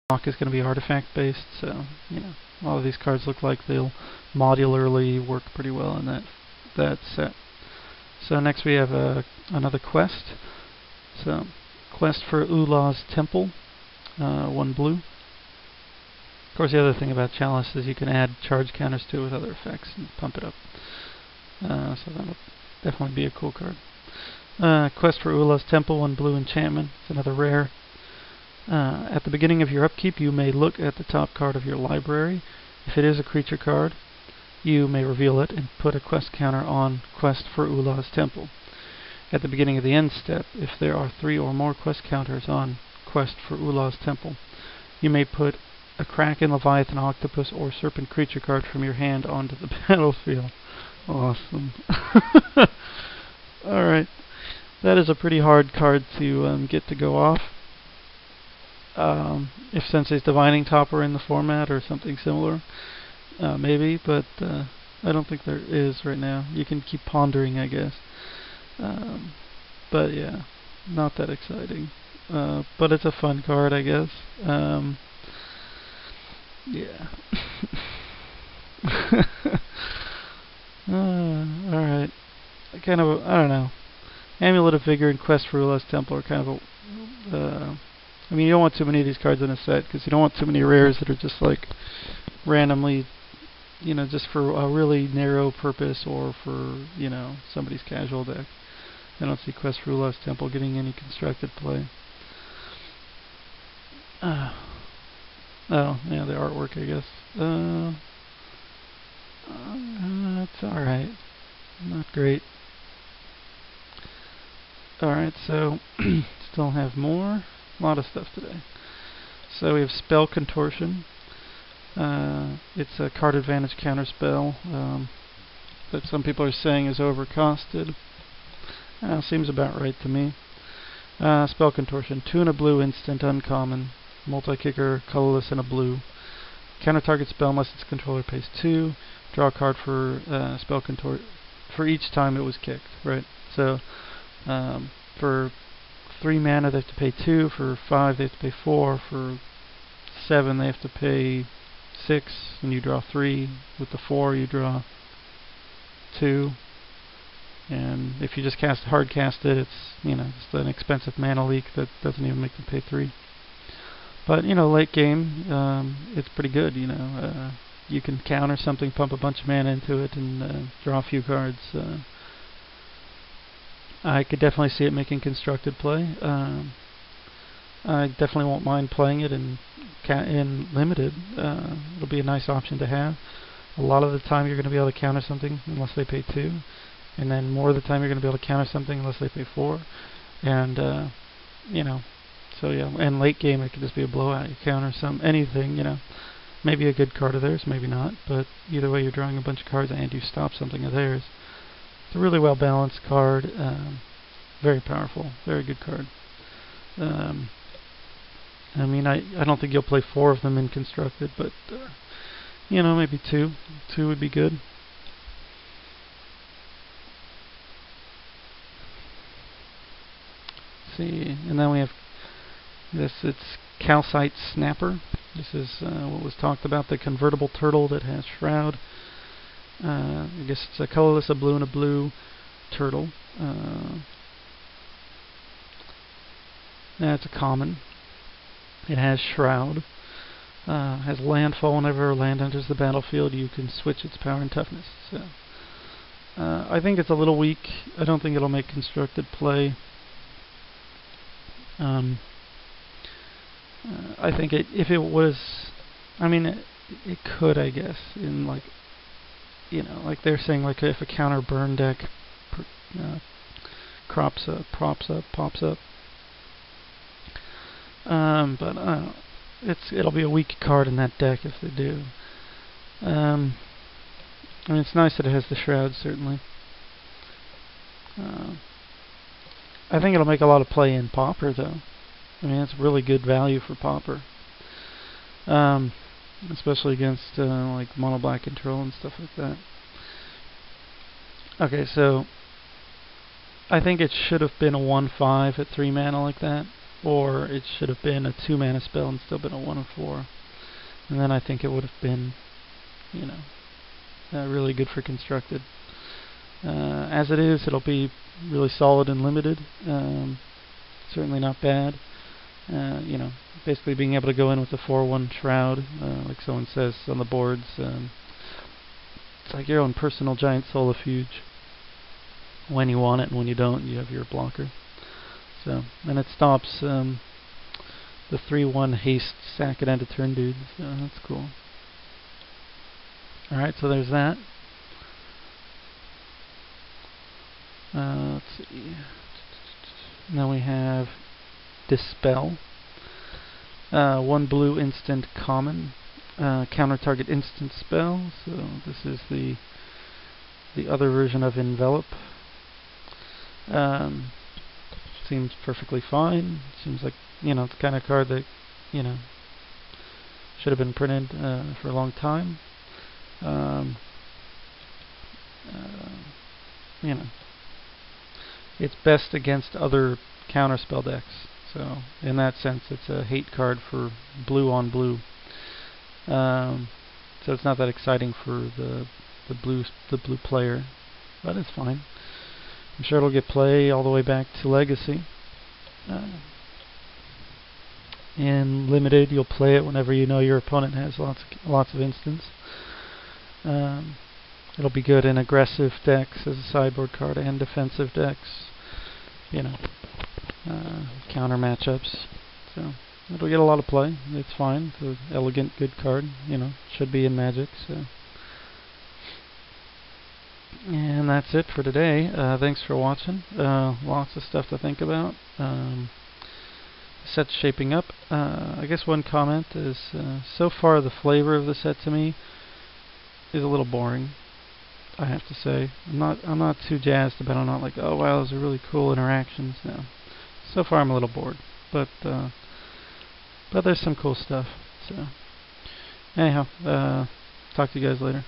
block is going to be artifact based, so you know a lot of these cards look like they'll modularly work pretty well in that set. So next we have another quest. So quest for Ulah's Temple, 1 blue. Of course, the other thing about Chalice is you can add charge counters to it with other effects and pump it up. So that'll definitely be a cool card. Quest for Ulah's Temple, 1 blue enchantment. It's another rare. At the beginning of your upkeep, you may look at the top card of your library. If it is a creature card, you may reveal it and put a quest counter on Quest for Ulah's Temple. At the beginning of the end step, if there are 3 or more quest counters on Quest for Ulah's Temple, you may put a Kraken, Leviathan, Octopus, or Serpent creature card from your hand onto the battlefield. Awesome. Alright. That is a pretty hard card to get to go off. If Sensei's Divining Top were in the format or something similar, maybe, but I don't think there is right now. You can keep pondering, I guess. But yeah, not that exciting. But it's a fun card, I guess. Yeah. Alright. I don't know. Amulet of Vigor and Quest for Ulah's Temple are kind of a... I mean, you don't want too many of these cards in a set, because you don't want too many rares that are just like randomly, you know, just for a really narrow purpose or for, you know, somebody's casual deck. I don't see Quest for Ulah's Temple getting any constructed play. Oh, yeah, the artwork, I guess. It's alright. Not great. Alright, so still have more. A lot of stuff today. So we have Spell Contortion. It's a card advantage counter spell that some people are saying is overcosted. Seems about right to me. Spell Contortion. 2 and a blue instant uncommon. Multi-kicker, colorless, and a blue. Counter target spell unless its controller pays 2. Draw a card for Spell Contortion for each time it was kicked, right? So for 3 mana they have to pay 2, for 5 they have to pay 4, for 7 they have to pay 6, and you draw 3. With the 4 you draw 2. And if you just hard cast it, it's, you know, it's an expensive mana leak that doesn't even make them pay 3. But, you know, late game, it's pretty good, you know. You can counter something, pump a bunch of mana into it, and draw a few cards. I could definitely see it making constructed play. I definitely won't mind playing it in limited. It'll be a nice option to have. A lot of the time you're going to be able to counter something unless they pay 2. And then more of the time you're going to be able to counter something unless they pay 4. And, you know, so yeah. And late game it could just be a blowout. You counter anything, you know. Maybe a good card of theirs, maybe not. But either way, you're drawing a bunch of cards and you stop something of theirs. It's a really well balanced card. Very powerful. Very good card. I mean, I don't think you'll play 4 of them in constructed, but you know, maybe 2. 2 would be good. Let's see, and then we have this. It's Calcite Snapper. This is what was talked about, the convertible turtle that has Shroud. I guess it's a colorless, a blue, and a blue turtle. That's a common. It has Shroud. Has landfall. Whenever land enters the battlefield, you can switch its power and toughness. So I think it's a little weak. I don't think it'll make constructed play. I think if it was, I mean, it could, I guess, in like, you know, like they're saying, like if a counter burn deck pops up. But it'll be a weak card in that deck if they do. I mean, it's nice that it has the Shroud, certainly. I think it'll make a lot of play in Pauper, though. I mean, it's really good value for Pauper. Especially against like mono black control and stuff like that. Okay, so I think it should have been a 1/5 at 3 mana like that. or it should have been a 2-mana spell and still been a 1 and 4. And then I think it would have been, you know, really good for constructed. As it is, it'll be really solid and limited. Certainly not bad. You know, basically being able to go in with a 4/1 Shroud, like someone says on the boards. It's like your own personal giant Solifuge. When you want it and when you don't, you have your blocker. So, and it stops the 3/1 haste sack at end of turn dudes. So that's cool. Alright, so there's that. Let's see. Now we have Dispel. 1 blue instant common. Counter target instant spell. So this is the other version of Envelop. Seems perfectly fine. Seems like, you know, the kind of card that, you know, should have been printed for a long time. You know, it's best against other counterspell decks. So in that sense, it's a hate card for blue on blue. So it's not that exciting for the blue player, but it's fine. I'm sure it'll get play all the way back to Legacy. In Limited, you'll play it whenever you know your opponent has lots of instants. It'll be good in aggressive decks as a sideboard card and defensive decks. You know, counter matchups. So it'll get a lot of play. It's fine. It's an elegant, good card. You know, should be in Magic. So. And that's it for today. Thanks for watching. Lots of stuff to think about. Set's shaping up. I guess one comment is, so far the flavor of the set to me is a little boring, I have to say. I'm not too jazzed about it. I'm not like, oh wow, those are really cool interactions. No. So far I'm a little bored. But there's some cool stuff. So anyhow, talk to you guys later.